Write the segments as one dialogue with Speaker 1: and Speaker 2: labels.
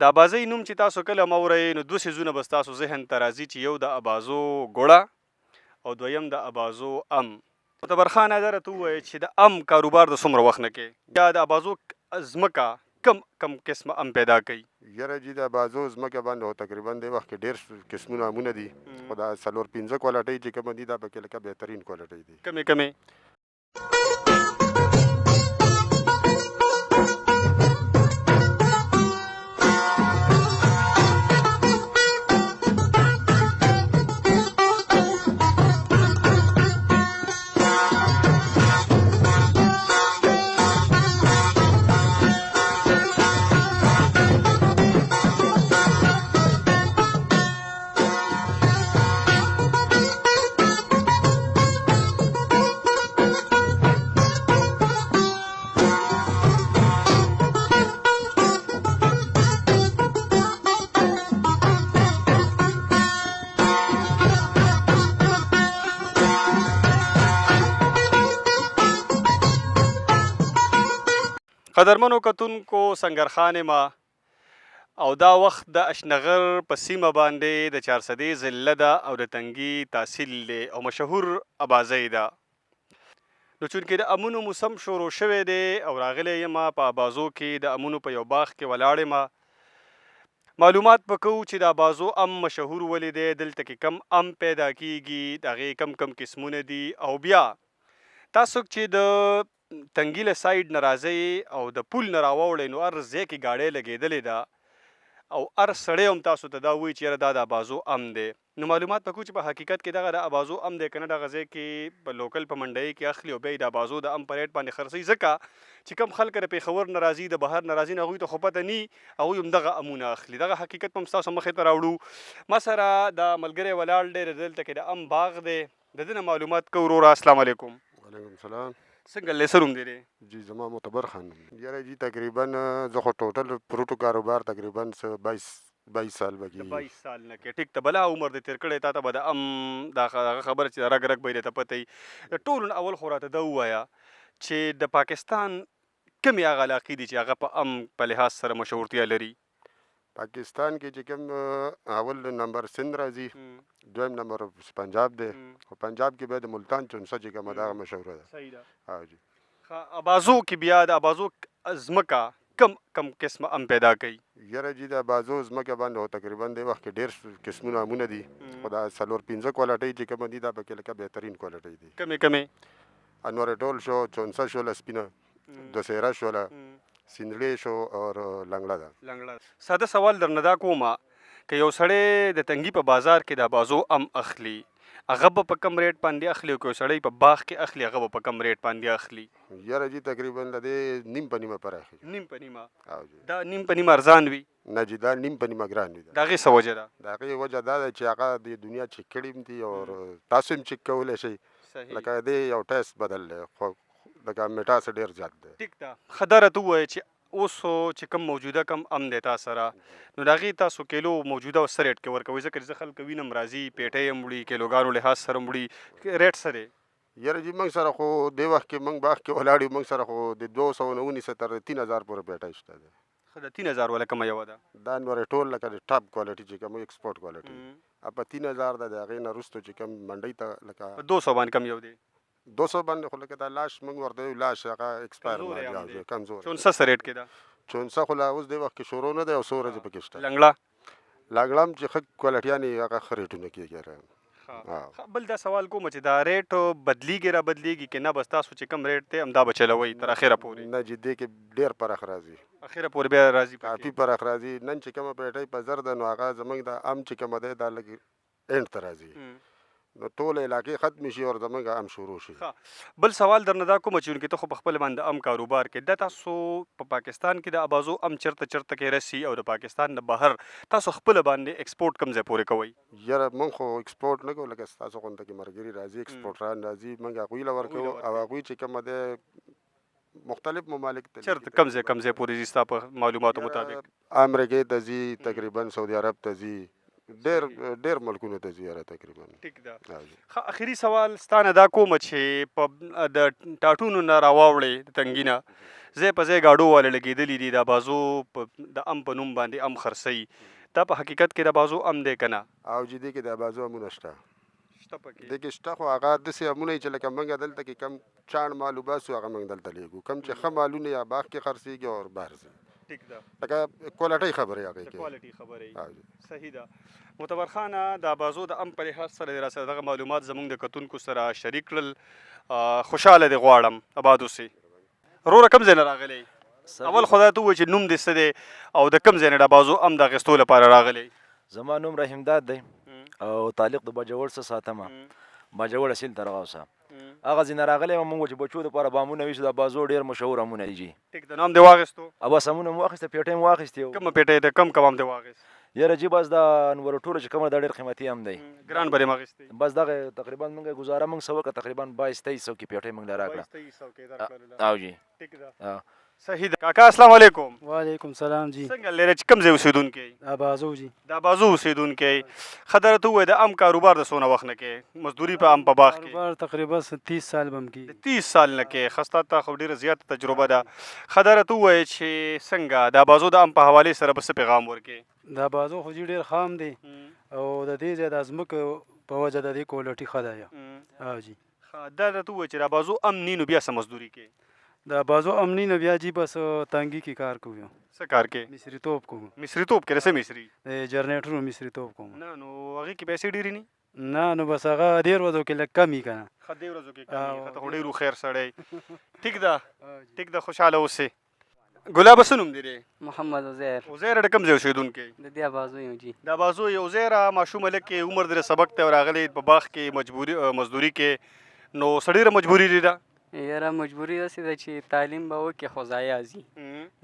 Speaker 1: د ابازۍ نوم چې تاسو کله مورئ نو دوه څیزونه به ستاسو ذهن ته راځي چې یو د ابازو ګوړه او دویم د ابازو ام. معتبر خان دا راته ووایه چې د ام کاروبار د څومره وخت نه کوې یا د ابازو ځمکه کم قسمه ام پیدا کوي؟
Speaker 2: یاره جي د ابازو ځمکه باندې تقریبا د وخت کې ډېر قسمونه امونه دي خو دا 4-5 کوالټۍ چې کومه دي دا پکې لکه بهترین کوالټۍ دي.
Speaker 1: کمې قدرمنو کتونکو سنګرخان ما او دا وخت د اشنغر په سیمه باندې د چارسدې ضلع ده او د تنګي تحصیل دی او مشهور ابازۍ ده. نو چونکې د امونو موسم شروع شوی دی او راغلی یم په ابازو کې د امونو په یو باغ کې ولاړ یم معلومات به کوو چې د ابازو ام مشهور ولې دی، دلته کې کم ام پیدا کیږي، د هغې کم قسمونه دي او بیا تاسو چې د تنګي له سایډ نه راځئ او د پول نه راوړئ نو هر ځای کې ګاډۍ لګېدلې ده او هر سړی هم تاسو ته دا وایي چې یاره دا د ابازو ام دی. نو معلومات به کوو چې په حقیقت کې دغه د ابازو ام دی که نه دغه ځای کې په لوکل په منډۍ کې اخلي او بیا یې د ابازو د ام په ریټ باندې خرڅوي ځکه چې کوم خلک د پېښور نه راځي د بهر نه راځي نو هغوی ته خو پته ني هغوی هم دغه امونه اخلي. دغه حقیقت به هم ستاسو مخې ته راوړو. ما سره د ملګری ولاړ دی دلته کې د ام باغ دی د ده نه معلومات کوو. وروره السلام علیکم.
Speaker 2: وعلیکم السلام.
Speaker 1: څنګه لی څه نوم دی دی؟
Speaker 2: جی زما معتبر خان. یاره جي تقریبا زه خو ټوټل فروټو کاروبار تقریبا 22 سال به کېږي.
Speaker 1: 22 سال نه کې ټیک ته بلا عمر دې تېر کړی تا ته به د ام دغه خبره چې رګ رګ به یې درته پته وي. د ټولو نه اول خو راته دا ووایه چې د پاکستان کومې هغه علاقې دي چې هغه په ام په لحاظ سره مشهورتیا لري؟
Speaker 2: پاکستان کې چې کوم اول نمبر سند راځي، دویم نمبر پنجاب دی خو پنجاب کې بیا د ملتان چونسه چې کومه دغه مشهوره ده.
Speaker 1: صحیح ده.
Speaker 2: ها جي.
Speaker 1: ابازو کې بیا د ابازو ځمکه کم قسمه ام پیدا کوي؟
Speaker 2: یاره جي د ابازو ځمکه باندې تقریبا د وخت کې ډېر قسمونه امونه دي خو دا 4-5 کوالټۍ چې کومه دي دا پکې لکه بهترین کوالټۍ دي.
Speaker 1: کمې
Speaker 2: انورټول شو، چونسه شوله، سپینه دوسیره شوله، سندړې شو او لنګړه ده.
Speaker 1: ساده سوال درنه دا کومه که یو سړی د تنګي په بازار کې د ابازو ام اخلي هغه به په کم ریټ باندې اخلي او که یو سړی په باغ کې اخلي هغه به په کم ریټ باندې اخلي؟
Speaker 2: یاره جي تقریبا د دې نیم په نیمه پر اخلي.
Speaker 1: نیم په نیمه؟
Speaker 2: او جي.
Speaker 1: دا نیم په نیمه ارزان وي؟
Speaker 2: نه جي دا نیم په نیمه ګران وي.
Speaker 1: د هغې څه وجه ده؟
Speaker 2: د هغې وجه دا ده چې هغه د دنیا چیک کړي هم دي او تاسو هم چیک کولی شئ. لکه دې یو ټیسټ بدل دی خو لکه میټاس ډېر زیات دی.
Speaker 1: ټیک ده. ښه دا راته ووایه چې اوس چې کوم موجوده کم ام دی تا سره نو د هغې تاسو کیلو موجوده څه ریټ کې ورکوئ؟ ځکه چې زه خلک وینم راځي پیټۍ هم وړي کیلوګانو لحاظ سره هم وړي ریټ څه دی؟
Speaker 2: یاره جي موږ سره خو دې وخت کې موږ باغ کې ولاړ یو موږ سره خو د 219 تر 3000 پورې پیټۍ شته ده.
Speaker 1: ښه د 3000 والا کومه یوه ده؟
Speaker 2: دا نورې ټول لکه د ټاپ کوالټي چې کوم ایکسپورټ کوالټي په 3000 ده. د هغې نه وروسته چې کوم منډۍ ته لکه
Speaker 1: په 200 باندې کم یو دی؟
Speaker 2: 200 باندې خو لکه دا لاش موږ ورته وایو لاش هغه ایکسپایر باندې کمزور.
Speaker 1: چونسه څه ریټ کې ده؟
Speaker 2: چونسه خو لا اوس دې وخت کې شروع نه دی او څو ورځې پکې شته.
Speaker 1: لنګړه
Speaker 2: هم چې ښه کوالټیانې هغه ښه ریټونه کېږي.
Speaker 1: بل دا سوال کوم چې دا ریټ بدلیږي را بدلیږي که نه بس تاسو چې کوم ریټ دی همدا به چلوئ تر اخره پورې؟
Speaker 2: نه جي دې کې ډېر پرخ راځي.
Speaker 1: اخره پورې بیا راځي؟
Speaker 2: کافي پرخ راځي. نن چې کومه پیټۍ په زر ده نو هغه زموږ د ام چې کومه دی دا لږ اینډ ته راځي نو ټول علاقې ختم شي او زموږ ام شروع شي.
Speaker 1: بل سوال درنه دا کوم چې ته خو په خپل باندې ام کاروبار کې دا تاسو په پاکستان کې د ابازو ام چرته کې رسي او د پاکستان نه بهر تاسو خپل باندې ایکسپورټ کوم ځای پورې کوئ؟
Speaker 2: یاره موږ خو ایکسپورټ نه کوو لکه ستاسو غونډه کې ملګري راځي ایکسپورټران راځي موږ هغوی له ورکوو او هغوی چې کومه دی مختلف ممالک ته
Speaker 1: چرته کم ځای پورې ځي ستا په معلوماتو مطابق؟
Speaker 2: امریکې ته ځي تقریبا سعودي عرب ته ځي ډېر ملکونو ته ځي یاره تقریبا.
Speaker 1: ټیک ده. اخري سوال ستانه دا کوم چې په د ټاټونو نه راواوړې د تنګي نه ځای په ځای ګاډو والا لګېدلي دي دا بازو د ام په نوم باندې ام خرڅوي. دا په حقیقت کې د بازو ام دی که نه؟
Speaker 2: او چې دې کې د بازو امونه شته،
Speaker 1: شته پکې.
Speaker 2: دې کې شته، خو هغه داسې امونه چې لکه موږ دلته کې کم چاڼ مال وباسو هغه موږ دلته لېږو، کم چې ښه مالونه یا باغ کې خرڅېږي او بهر ځي.
Speaker 1: ټیک ده،
Speaker 2: لکه کوالټۍ خبرې هغې
Speaker 1: د
Speaker 2: کې.
Speaker 1: کوالټي خبرې صحیح ده. معتبر خانه د بازو د ام په لحاظ سره دې راسره دغه معلومات زموږ د کتونکو سره شریک کړل. خوشحاله دې غواړم آباد اوسې. وروره کوم ځای نه راغلی؟ اول خدای ته ووایه چې نوم دې څه دی او د کوم ځای نه د بازو ام د اخیستو لپاره راغلی؟
Speaker 3: زما نوم رحیم داد دی او تعلق د باجوړ څه ساتمه، باجوړ اصیل ته راغوسه. هغه ځای نه راغلی یم موږ چې بچو دپاره به امونه ویشو. د بازو ډېر مشهور امونه دي جي.
Speaker 1: ټیک ده، نام دې واخیستو؟
Speaker 3: بس امونه مو واخیسته، پیټۍ مو واخیستې.
Speaker 1: کومه پیټۍ ده؟ کم ام دې واخیست؟
Speaker 3: یاره جي بس دا نور ټوله چې کومه دا ډېر قیمتي ام دی.
Speaker 1: ګران به دې م اخیستی؟
Speaker 3: بس دغه تقریبا موږ ګزاره موږ څه وکړه، تقریبا 22-2300 کې پیټۍ موږ له راکړه.
Speaker 1: 2200 کې درکړله.
Speaker 3: او جي
Speaker 1: ټیک ده، صحیح ده. کاکا السلام علیکم.
Speaker 4: وعلیکم سلام جی.
Speaker 1: څنګه لرې چې کوم ځای اوسېدونکی؟
Speaker 4: دا بازو جی.
Speaker 1: دا بازو اوسېدونکی. ښه درته ووایه د ام کاروبار د څونه وخت نه کوې؟ مزدوري په ام په باغ کې
Speaker 4: کاروبار تقریبا 30 سال به م
Speaker 1: د
Speaker 4: کېږي.
Speaker 1: 30 سال نه کې. ښه ستا ته خو ډېره زیاته تجربه ده. ښه درته ووایه چې څنګه دا بازو د ام په حوالې سره به څه پیغام ورکړې؟
Speaker 4: دا بازو خو جی ډېر خام دی او د دې ځای د ځمکو په وجه د دې کوالټي ښه ده. او جی
Speaker 1: ښه دا درته ووایه چې دا بازو ام نی نو بیا څه مزدوري کې؟
Speaker 4: دا بازو امنی نه بیا جی بس تنګي کې کار کوو،
Speaker 1: څه کار کې؟
Speaker 4: مصري توپ کوو،
Speaker 1: مصریتوب کې؟ څه مصري؟
Speaker 4: د جنریټرونو مصري توپ کوو.
Speaker 1: نه نو هغې کې پیسې ډېرې نه؟
Speaker 4: نه نو بس هغه ډېر ورځو کې لږ کم وي که نه.
Speaker 1: ښه دې ورځو کې کم وي. ښه ته خو ډېر هوښیار سړی. ټیک ده، ټیک ده، خوشحاله اوسې. ګلابه څه نوم دی دی؟
Speaker 5: محمد عزیر.
Speaker 1: عزیره د کوم ځای اوسېدونکی؟
Speaker 5: د دې بازو یم جی.
Speaker 1: دا بازو یو عزیره ماشوم هلک کې عمر دې سبق ته راغلی په باغ کې مزدوري کې، نو څه ډېره مجبوري دې ده؟
Speaker 5: یاره مجبوري داسې ده چې تعلیم به وکړې خو ضایع ځي.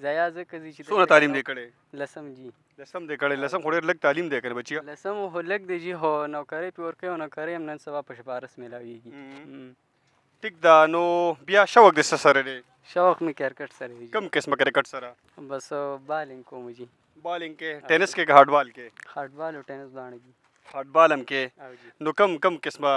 Speaker 5: ضایع ځکه ځي چې
Speaker 1: څومره تعلیم دې کړی؟
Speaker 5: 10 جی.
Speaker 1: 10 دې کړی؟ 10 خو ډېر لږ تعلیم دی که نه بچیه؟
Speaker 5: 10 خو لږ دی جی، خو نوکرۍ پې ورکوي او نوکرۍ هم نن سبا په شپاړس میلاویږي.
Speaker 1: ټیک ده، نو بیا شوق دې څه سره دی؟
Speaker 5: شوق مې کرکټ سره دی.
Speaker 1: کوم قسمه کرکټ سره؟
Speaker 5: بس بالینګ کوم جی.
Speaker 1: بالینګ کې؟ ټینس کې که هارډ بال کې؟
Speaker 5: هارډ بال او ټینس دواړه دي.
Speaker 1: هارډ بال هم کې؟
Speaker 5: او جی.
Speaker 1: نو کم قسمه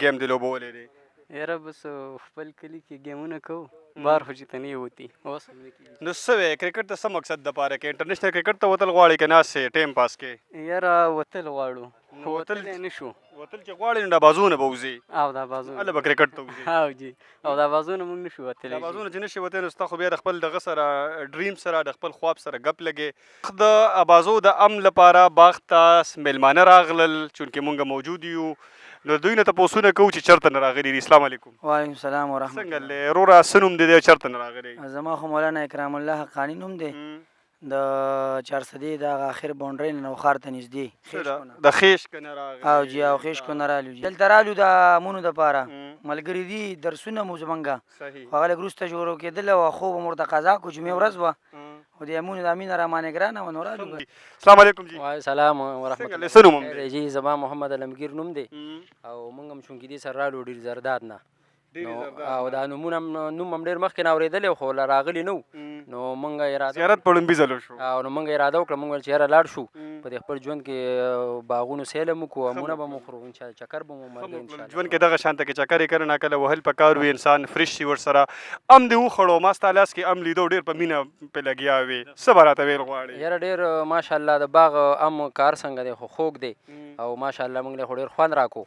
Speaker 1: ګیم دې لوبولی دی؟
Speaker 5: یاره بس خپل کلي کې ګیمونه کوو، بار خو چې ته نه وتي اوس هم نه کېږي.
Speaker 1: نو څه وی کرکټ ته څه مقصد دپاره کې؟ انټرنیشنل کرکټ ته وتل غواړې که ناست ټایم پاس کې؟
Speaker 5: یاره وتل غواړو خو وتلی نه شو.
Speaker 1: وتل چې غواړې نو دا بازو نه به وځې
Speaker 5: او دا بازو
Speaker 1: هله به کرکټ ته وځې.
Speaker 5: او جی او دا بازو نه موږ نه شو وتلی.
Speaker 1: دا بازو نه چې نه شي وتی نو ستا خو بیا د خپل دغه سره ډریم سره د خپل خواب سره ګپ لګې. د بازو د ام لپاره باغ ته میلمانه راغلل چونکې مونږ موجود یو، نو دوی نه تپوسونه کوو چې چېرته نه راغلي دي. السلام علیکم.
Speaker 6: وعلیکم السلام ورحمت
Speaker 1: څنګه لې وروره څه نوم دی دی چېرته نه راغلی؟
Speaker 6: زما خو مولانا اکرام الله حقانی نوم دی، د چارسدې دغه اخر باونډرۍ نه نوښار ته نږدې
Speaker 1: د خیش که نه راغلی؟
Speaker 6: او جی او خیشکو نه رالو جي. دلته رالو د امونو دپاره ملګري دي، درسونه مو زمونږه خو هغه لږ وروسته شروع کېدل او خوب مو ورته قضا کړو، جمعې ورځ وه خو د امونو د امین رحمانې ګرانه وه نو رالو.
Speaker 1: السلام علیکم جی.
Speaker 5: وعلیکم السلام ورحمت
Speaker 1: څنګه
Speaker 5: الله.
Speaker 1: څه نوم هم دی؟
Speaker 5: جی زما محمد علمگیر نوم دی او موږ هم چونکې دې سره رالو ډېر زرداد نه او دا نوم هم ډېر مخکې نه اورېدلی خو لا راغلی نه و. نو موږ اراده
Speaker 1: زیارت په لومبي ځل وشو
Speaker 5: او نو موږ اراده وکړه، موږ ویل چې یاره لاړ شو په دې خپل ژوند کې باغونو سیله مو کړو، امونه به مو خورو، چکر به مو مرګو انشاءالله.
Speaker 1: ژوند کې دغه شانته کې چکر یې کله ناکله وهل پکار وي، انسان فرش شي ورسره. ام دې وخوړو، ما ستا لاس کې ام لیدو ډېر په مینه پې لګیا وې، څه به راته ویل غواړې؟
Speaker 5: یاره ډېر ماشاءالله د باغ ام کار څنګه دی خو خوږ دی او ماشاءالله موږ له خو ډېر خوند راکړو.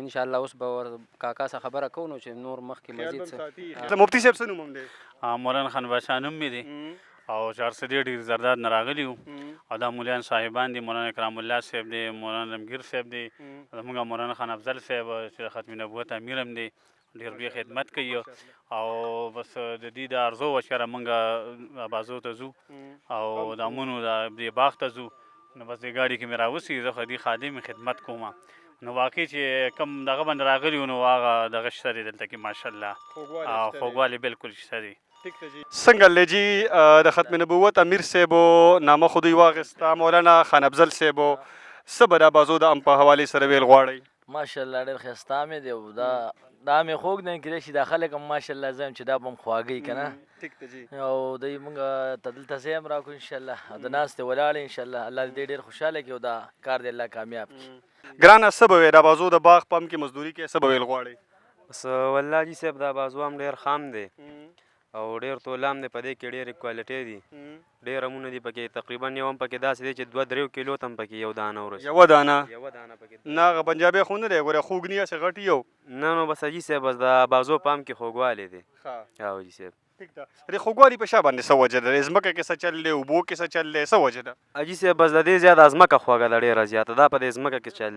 Speaker 5: انشاءالله اوس به کاکا سره خبره کوو نو چې نور مخکې مزید څه.
Speaker 1: مفتي صاحب څه نوم هم دی؟
Speaker 7: مولانا خان بادشاه نوم مې دی او چارسدې ډېر زرداد نه راغلي وو او دا مولیان صاحبان دي، مولانا اکرام الله صاحب دی، مولانا علمگیر صاحب دی، زموږ مولانا خان افضل صاحب چې د ختم نبوت امیر هم دی، ډېر بیا خدمت کوي او بس د دې د ارزو وه چې یاره موږ بازو ته ځو او د امونو دې باغ ته ځو نو بس دې ګاډي کې مې راوسي، زه خو دې خادم خدمت کوم. نو واقعي چې کم دغه باندې راغلي وو نو هغه دغه شته دی دلته کې ماشاءالله خوږوالی بالکل شته دی.
Speaker 1: څنګه لجی د ختم نبوت امیر صاحبو نامه خو دوی واخیسته، مولانا خان افضل صاحبو څه به دا بازو د ام په حوالې سره ویل غواړئ؟
Speaker 3: ماشاءالله ډېر ښایسته مې دی او دا مې خوږ دی کېدای شي دا خلک هم ماشاءالله زه یم چې دا به هم خواږی که نه او دوی مونږ ته دلته ځای هم راکړو انشاءالله او د ناستې ولاړې انشاءالله الله دې ډېر خوشحاله کړي او دا کار دې الله کامیاب کړي.
Speaker 1: ګرانه څه به وی دا بازو د باغ په ام کې مزدوري کې څه به ویل غواړئ؟
Speaker 8: بس والله جي صاحب دا بازو هم ډېر خام دی
Speaker 5: او ډېر تولام دی په دې کې ډېرې کوالټۍ دي ډېر امونه دي پکې تقریبا یو هم پکې داسې دی چې 2-3 کیلو ته هم پکې یو دانه ورسي
Speaker 1: یوه دانه
Speaker 5: یوه دانه پکې
Speaker 1: نه هغه پنجابی خو نه دی ګوره خوږ نه هسې غټ یو
Speaker 5: نه نو بس حاجي صاحب بس د بازو پام کې خوږوالی دی
Speaker 1: ښه
Speaker 5: او حاجي صاحب
Speaker 1: ټیک ده د خوږوالي په شا باندې څه وجه ده ځمکه کې څه چل دی اوبو کې څه چل دی څه وجه ده
Speaker 5: حاجي صاحب بس د دې زیاته ځمکه خوږه ده ډېره زیاته دا په دې ځمکه کې چل دی